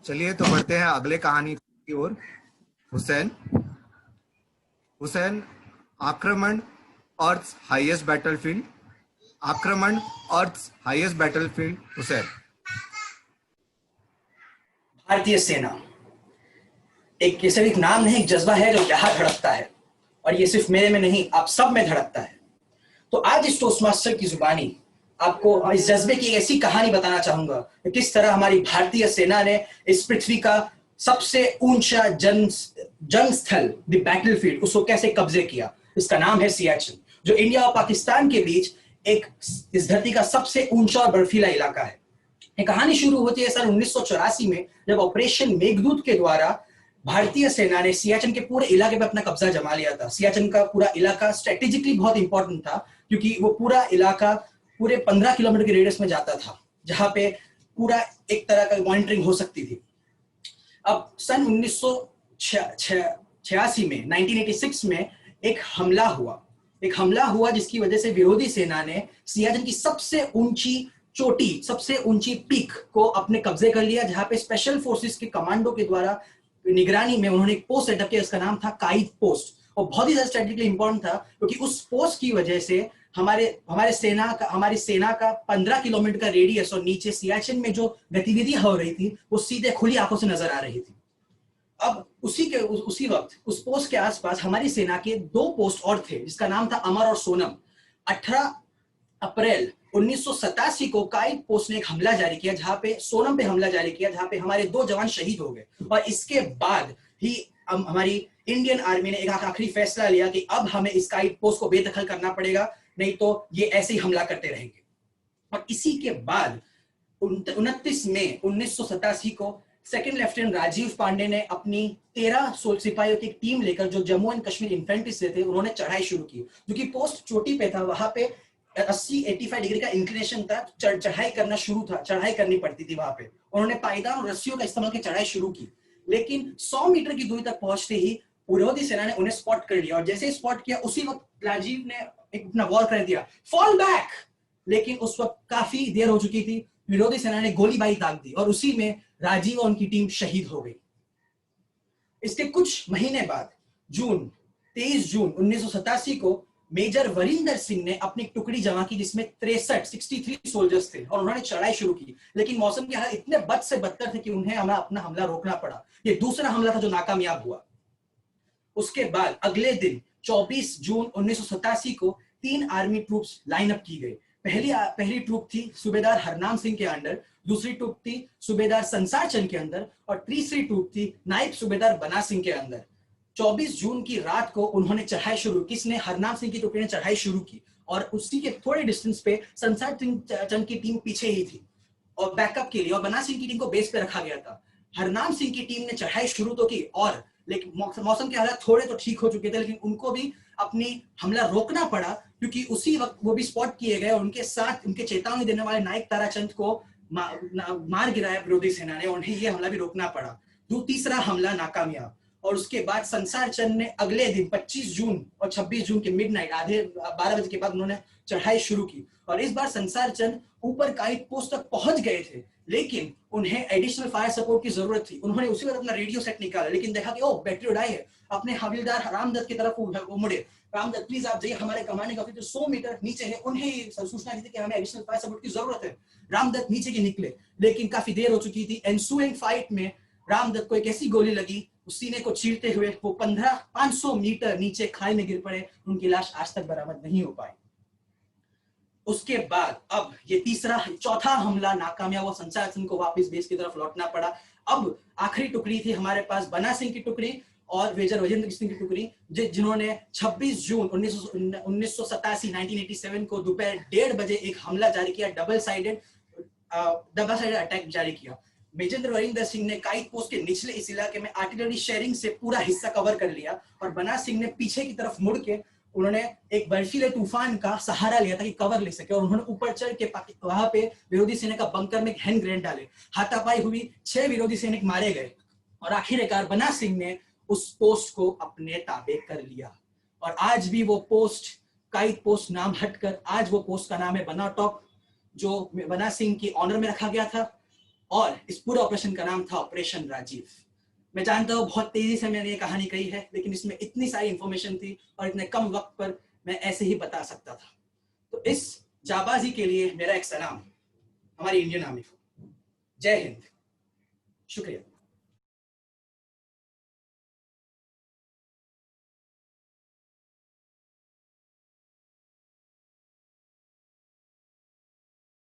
चलिए तो बढ़ते हैं अगले कहानी की ओर। हुसैन। हुसैन आक्रमण अर्थ's हाईएस्ट बैटलफील्ड। आक्रमण अर्थ's हाईएस्ट बैटलफील्ड हुसैन। भारतीय सेना ये सिर्फ एक नाम नहीं, एक जज्बा है जो यहाँ धड़कता है, और ये सिर्फ मेरे में नहीं, आप सब में धड़कता है। तो आज इस टोस्टमास्टर की जुबानी आपको इस जज्बे की ऐसी कहानी बताना चाहूंगा कि किस तरह हमारी भारतीय सेना ने इस पृथ्वी का सबसे ऊंचा जंग स्थल, द बैटलफील्ड, उसको कैसे कब्जे किया। इसका नाम है सियाचिन, जो इंडिया और पाकिस्तान के बीच इस धरती का सबसे ऊंचा और बर्फीला इलाका है। ये कहानी शुरू होती है सन 1984 में, जब ऑपरेशन मेघदूत के द्वारा भारतीय सेना ने सियाचिन के पूरे इलाके पे अपना कब्जा जमा लिया था। सियाचिन का पूरा इलाका स्ट्रेटेजिकली बहुत इंपॉर्टेंट था, क्योंकि वो पूरा इलाका पूरे 15 किलोमीटर के रेडियस में जाता था, जहां पे पूरा एक तरह का मॉनिटरिंग हो सकती थी। अब सन 1986 में, 1986 में एक हमला हुआ जिसकी वजह से विरोधी सेना ने सियाचिन की सबसे ऊंची चोटी, सबसे ऊंची पीक को अपने कब्जे कर लिया, जहां पे स्पेशल फोर्सेस के कमांडो के द्वारा निगरानी में उन्होंने एक पोस्ट सेटअप किया। इसका नाम था काइद पोस्ट, और बहुत ही ज्यादा स्ट्रेटेजिकली इंपॉर्टेंट था, क्योंकि उस पोस्ट की वजह से हमारी सेना का 15 किलोमीटर का रेडियस और नीचे सियाचिन में जो गतिविधियां हो रही थी वो सीधे खुली आंखों से नजर आ रही थी। अब उसी वक्त उस पोस्ट के आसपास हमारी सेना के 2 पोस्ट और थे, जिसका नाम था अमर और सोनम। 18 अप्रैल 1987 को काइद पोस्ट ने एक हमला जारी किया, जहां पे सोनम पे हमला जारी किया, जहां पे हमारे 2 जवान शहीद हो गए। और इसके बाद ही हमारी इंडियन आर्मी ने एक आखिरी फैसला लिया कि अब हमें इस काइद पोस्ट को बेदखल करना पड़ेगा, नहीं तो ये ऐसे ही हमला करते रहेंगे। और इसी के बाद 29 मई 1987 को सेकंड लेफ्टिनेंट राजीव पांडे ने अपनी 13 सिपाहियों की टीम लेकर, जो जम्मू एंड कश्मीर इन्फेंट्री से थे, उन्होंने चढ़ाई शुरू की। जो कि पोस्ट चोटी पे था, वहां पे 80-85 डिग्री का इंक्लिनेशन था, चढ़ाई करनी पड़ती थी वहां पे। उन्होंने पायदान और रस्सियों का इस्तेमाल करके चढ़ाई शुरू की, लेकिन 100 मीटर की दूरी तक पहुंचते ही विरोधी सेना ने उन्हें स्पॉट कर लिया। और जैसे ही स्पॉट किया, उसी वक्त राजीव ने अपना वॉर कर दिया, फॉल बैक। लेकिन उस वक्त काफी देर हो चुकी थी, विरोधी सेना ने गोलीबारी दाग दी, और उसी में राजीव और उनकी टीम शहीद हो गई। इसके कुछ महीने बाद 23 जून 1987 को मेजर वरिंदर सिंह ने अपनी टुकड़ी जमा की, जिसमें 63 सोल्जर्स थे, और उन्होंने चढ़ाई शुरू की। लेकिन मौसम के हालात इतने बद से बदतर थे कि उन्हें अपना हमला रोकना पड़ा। ये दूसरा हमला था जो नाकामयाब हुआ। उसके बाद अगले दिन 24 जून 1987 को 3 आर्मी ट्रूप्स लाइन अप की गई। पहली ट्रूप थी सूबेदार हरनाम सिंह के अंडर, दूसरी ट्रूप थी सूबेदार संसार चंद के अंदर, और तीसरी ट्रूप थी नायब सूबेदार बना सिंह के अंदर। 24 जून की रात को उन्होंने चढ़ाई शुरू की। किसने? हरनाम सिंह की टुकड़ी ने चढ़ाई शुरू की, और उसी के थोड़े डिस्टेंस पे संसार चंद की टीम पीछे ही थी और बैकअप के लिए, और बना सिंह की टीम को बेस पे रखा गया था। हरनाम सिंह की टीम ने चढ़ाई शुरू तो की, और लेकिन मौसम के हालात थोड़े तो ठीक हो चुके थे, लेकिन उनको भी अपनी हमला रोकना पड़ा, क्योंकि उसी वक्त वो भी स्पॉट किए गए। उनके साथ उनके चेतावनी देने वाले नायक ताराचंद को मार गिराया विरोधी सेना ने, उन्हें ये हमला भी रोकना पड़ा। तीसरा हमला नाकामयाब। और उसके बाद संसार चंद ने अगले दिन 25 जून और 26 जून के मिडनाइट, आधे 12 बजे के बाद उन्होंने चढ़ाई शुरू की। और इस बार संसार चंद ऊपर काइद पोस्ट तक पहुंच गए थे, लेकिन उन्हें एडिशनल फायर सपोर्ट की जरूरत थी। उन्होंने उसी वक्त अपना रेडियो सेट निकाला, लेकिन देखा कि ओह, बैटरी उड़ाई है। अपने हवलदार रामदत्त की तरफ मुड़े, रामदत्त प्लीज आप जाइए, हमारे कमांडिंग ऑफिसर 100 मीटर नीचे है, उन्हें सूचना दी थी कि हमें एडिशनल फायर सपोर्ट की जरूरत है। रामदत्त नीचे के निकले, लेकिन काफी देर हो चुकी थी। एंसुइंग फाइट में रामदत्त को एक ऐसी गोली लगी, उस सीने को चीरते हुए वो 500 मीटर नीचे खाई में गिर पड़े। उनकी लाश आज तक बरामद नहीं हो पाई। उसके बाद अब ये चौथा हमला नाकामयाब हुआ। संसार चंद को वापस बेस की तरफ लौटना पड़ा। अब आखिरी टुकड़ी थी हमारे पास, बना सिंह की टुकड़ी और मेजर वजेंद्र सिंह की टुकड़ी, जिन्होंने 26 जून 1987 को दोपहर 1:30 बजे एक हमला जारी किया, डबल साइडेड अटैक जारी किया। मेजेंद्र वरिंदर सिंह ने काइद पोस्ट के निचले इस इलाके में आर्टिलरी शेयरिंग से पूरा हिस्सा कवर कर लिया, और बना सिंह ने पीछे की तरफ मुड़ के उन्होंने एक बर्फीले तूफान का सहारा लिया ताकि कवर ले सके। और उन्होंने ऊपर चढ़ के वहां पे विरोधी सैनिक का बंकर में हैंड ग्रेनेड डाले। हाथापाई हुई, 6 विरोधी सैनिक मारे गए, और आखिरकार बना सिंह ने उस पोस्ट को अपने ताबे कर लिया। और आज भी वो पोस्ट, काइद पोस्ट नाम हटकर, आज वो पोस्ट का नाम है बना टॉप, जो बना सिंह की ऑनर में रखा गया था। और इस पूरे ऑपरेशन का नाम था ऑपरेशन राजीव। मैं जानता हूँ बहुत तेजी से मैंने ये कहानी कही है, लेकिन इसमें इतनी सारी इंफॉर्मेशन थी और इतने कम वक्त पर मैं ऐसे ही बता सकता था। तो इस जाबाजी के लिए मेरा एक सलाम हमारी इंडियन आर्मी को। जय हिंद, शुक्रिया।